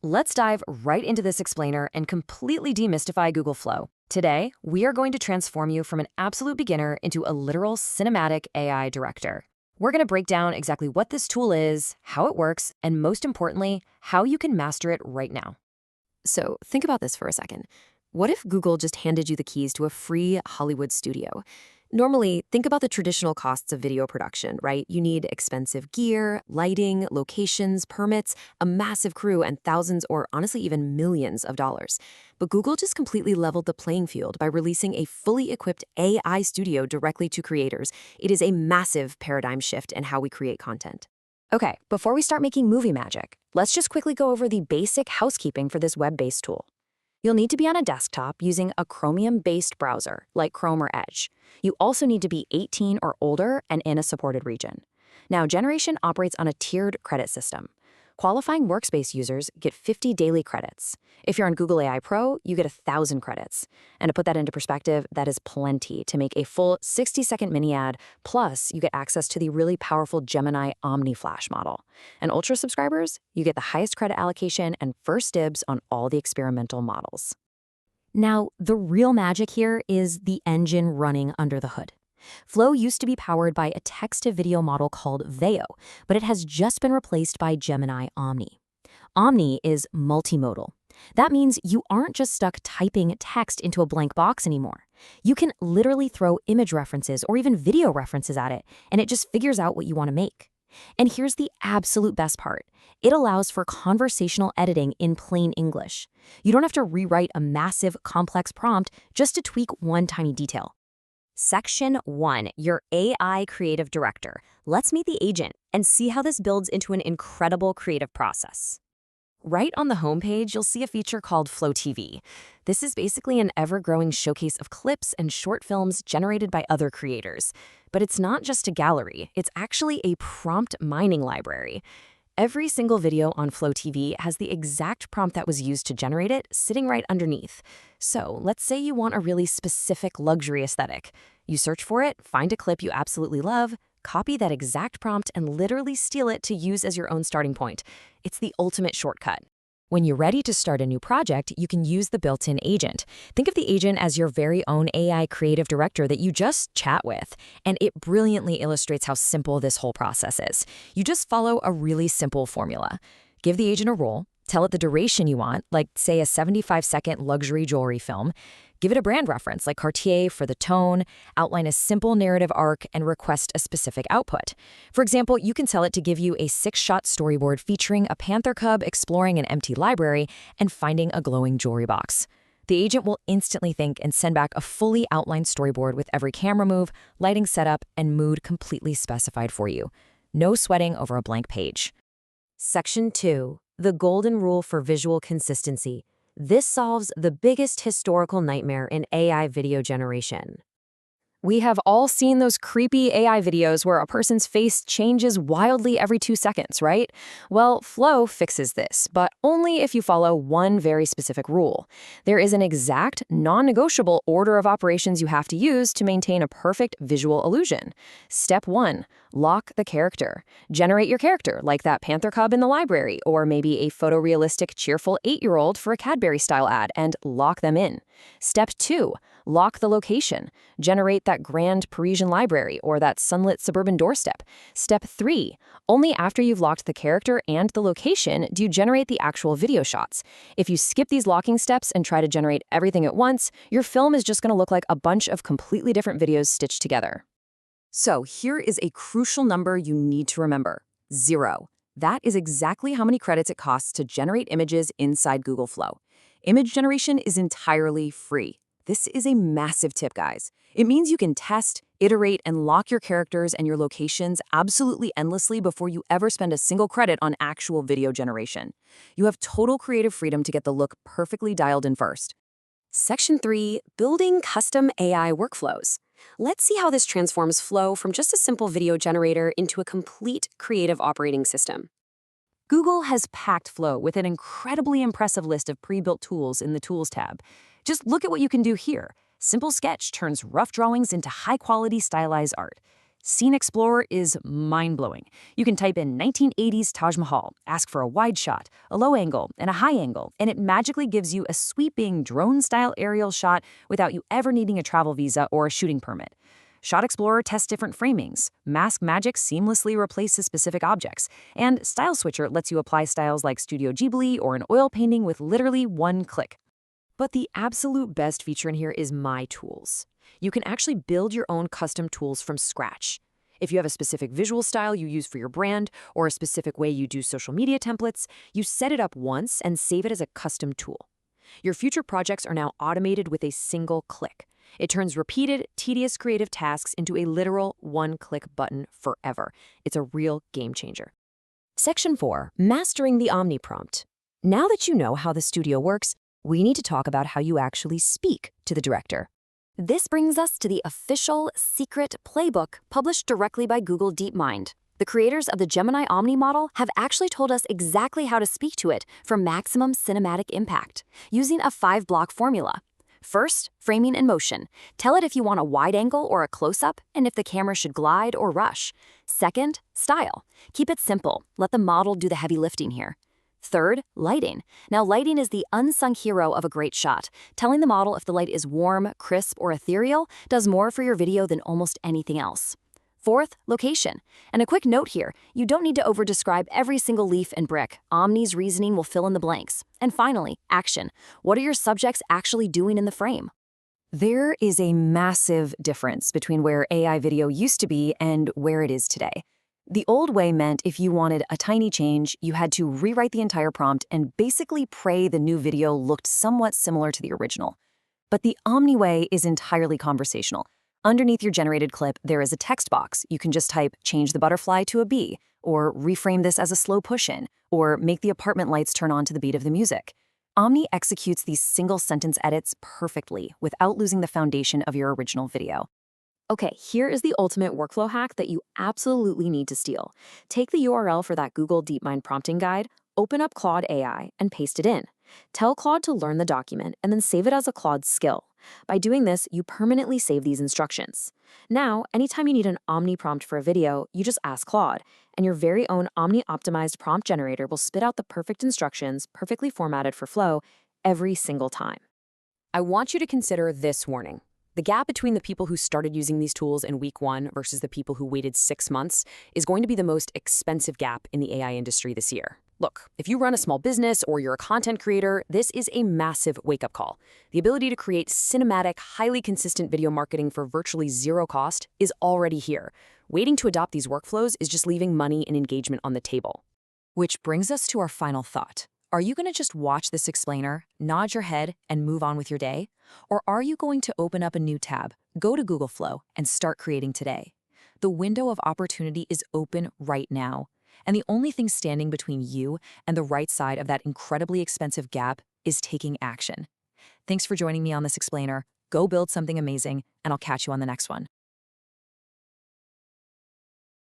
Let's dive right into this explainer and completely demystify Google Flow. Today, we are going to transform you from an absolute beginner into a literal cinematic AI director. We're going to break down exactly what this tool is, how it works, and most importantly, how you can master it right now. So think about this for a second. What if Google just handed you the keys to a free Hollywood studio? Normally, think about the traditional costs of video production, right? You need expensive gear, lighting, locations, permits, a massive crew, and thousands or honestly even millions of dollars. But Google just completely leveled the playing field by releasing a fully equipped AI studio directly to creators. It is a massive paradigm shift in how we create content. Okay, before we start making movie magic, let's just quickly go over the basic housekeeping for this web-based tool. You'll need to be on a desktop using a Chromium-based browser, like Chrome or Edge. You also need to be 18 or older and in a supported region. Now, Generation operates on a tiered credit system. Qualifying workspace users get 50 daily credits. If you're on Google AI Pro, you get 1,000 credits. And to put that into perspective, that is plenty to make a full 60-second mini ad, plus you get access to the really powerful Gemini Omni Flash model. And Ultra subscribers, you get the highest credit allocation and first dibs on all the experimental models. Now, the real magic here is the engine running under the hood. Flow used to be powered by a text-to-video model called Veo, but it has just been replaced by Gemini Omni. Omni is multimodal. That means you aren't just stuck typing text into a blank box anymore. You can literally throw image references or even video references at it, and it just figures out what you want to make. And here's the absolute best part. It allows for conversational editing in plain English. You don't have to rewrite a massive, complex prompt just to tweak one tiny detail. Section 1, your AI creative director. Let's meet the agent and see how this builds into an incredible creative process. Right on the homepage, you'll see a feature called Flow TV. This is basically an ever-growing showcase of clips and short films generated by other creators. But it's not just a gallery, it's actually a prompt mining library. Every single video on Flow TV has the exact prompt that was used to generate it sitting right underneath. So let's say you want a really specific luxury aesthetic. You search for it, find a clip you absolutely love, copy that exact prompt, and literally steal it to use as your own starting point. It's the ultimate shortcut. When you're ready to start a new project, you can use the built-in agent. Think of the agent as your very own AI creative director that you just chat with, and it brilliantly illustrates how simple this whole process is. You just follow a really simple formula. Give the agent a role, tell it the duration you want, like say a 75-second luxury jewelry film. Give it a brand reference like Cartier for the tone, outline a simple narrative arc, and request a specific output. For example, you can tell it to give you a 6-shot storyboard featuring a panther cub exploring an empty library and finding a glowing jewelry box. The agent will instantly think and send back a fully outlined storyboard with every camera move, lighting setup, and mood completely specified for you. No sweating over a blank page. Section 2, the golden rule for visual consistency. This solves the biggest historical nightmare in AI video generation. We have all seen those creepy AI videos where a person's face changes wildly every 2 seconds, right? Well, Flow fixes this, but only if you follow one very specific rule. There is an exact, non-negotiable order of operations you have to use to maintain a perfect visual illusion. Step 1, lock the character. Generate your character, like that panther cub in the library, or maybe a photorealistic, cheerful 8-year-old for a Cadbury-style ad, and lock them in. Step 2, lock the location. Generate that grand Parisian library or that sunlit suburban doorstep. Step 3, only after you've locked the character and the location do you generate the actual video shots. If you skip these locking steps and try to generate everything at once, your film is just going to look like a bunch of completely different videos stitched together. So here is a crucial number you need to remember: 0. That is exactly how many credits it costs to generate images inside Google Flow. Image generation is entirely free. This is a massive tip, guys. It means you can test, iterate, and lock your characters and your locations absolutely endlessly before you ever spend a single credit on actual video generation. You have total creative freedom to get the look perfectly dialed in first. Section 3, building custom AI workflows. Let's see how this transforms Flow from just a simple video generator into a complete creative operating system. Google has packed Flow with an incredibly impressive list of pre-built tools in the Tools tab. Just look at what you can do here. Simple Sketch turns rough drawings into high-quality stylized art. Scene Explorer is mind-blowing. You can type in 1980s Taj Mahal, ask for a wide shot, a low angle, and a high angle, and it magically gives you a sweeping drone-style aerial shot without you ever needing a travel visa or a shooting permit. Shot Explorer tests different framings, Mask Magic seamlessly replaces specific objects, and Style Switcher lets you apply styles like Studio Ghibli or an oil painting with literally one click. But the absolute best feature in here is My Tools. You can actually build your own custom tools from scratch. If you have a specific visual style you use for your brand or a specific way you do social media templates, you set it up once and save it as a custom tool. Your future projects are now automated with a single click. It turns repeated, tedious creative tasks into a literal one-click button forever. It's a real game changer. Section 4. Mastering the Omni prompt. Now that you know how the studio works, we need to talk about how you actually speak to the director. This brings us to the official secret playbook published directly by Google DeepMind. The creators of the Gemini Omni model have actually told us exactly how to speak to it for maximum cinematic impact, using a 5-block formula. First, framing and motion. Tell it if you want a wide angle or a close-up, and if the camera should glide or rush. Second, style. Keep it simple. Let the model do the heavy lifting here. Third, lighting. Now, lighting is the unsung hero of a great shot. Telling the model if the light is warm, crisp, or ethereal does more for your video than almost anything else. Fourth, location. And a quick note here, you don't need to over-describe every single leaf and brick. Omni's reasoning will fill in the blanks. And finally, action. What are your subjects actually doing in the frame? There is a massive difference between where AI video used to be and where it is today. The old way meant if you wanted a tiny change, you had to rewrite the entire prompt and basically pray the new video looked somewhat similar to the original. But the Omni way is entirely conversational. Underneath your generated clip, there is a text box. You can just type, change the butterfly to a bee, or reframe this as a slow push-in, or make the apartment lights turn on to the beat of the music. Omni executes these single-sentence edits perfectly without losing the foundation of your original video. Okay, here is the ultimate workflow hack that you absolutely need to steal. Take the URL for that Google DeepMind prompting guide, open up Claude AI, and paste it in. Tell Claude to learn the document and then save it as a Claude skill. By doing this, you permanently save these instructions. Now, anytime you need an Omni prompt for a video, you just ask Claude, and your very own Omni-optimized prompt generator will spit out the perfect instructions, perfectly formatted for flow, every single time. I want you to consider this warning. The gap between the people who started using these tools in week 1 versus the people who waited 6 months is going to be the most expensive gap in the AI industry this year. Look, if you run a small business or you're a content creator, this is a massive wake-up call. The ability to create cinematic, highly consistent video marketing for virtually zero cost is already here. Waiting to adopt these workflows is just leaving money and engagement on the table. Which brings us to our final thought. Are you going to just watch this explainer, nod your head, and move on with your day? Or are you going to open up a new tab, go to Google Flow, and start creating today? The window of opportunity is open right now. And the only thing standing between you and the right side of that incredibly expensive gap is taking action. Thanks for joining me on this explainer. Go build something amazing, and I'll catch you on the next one.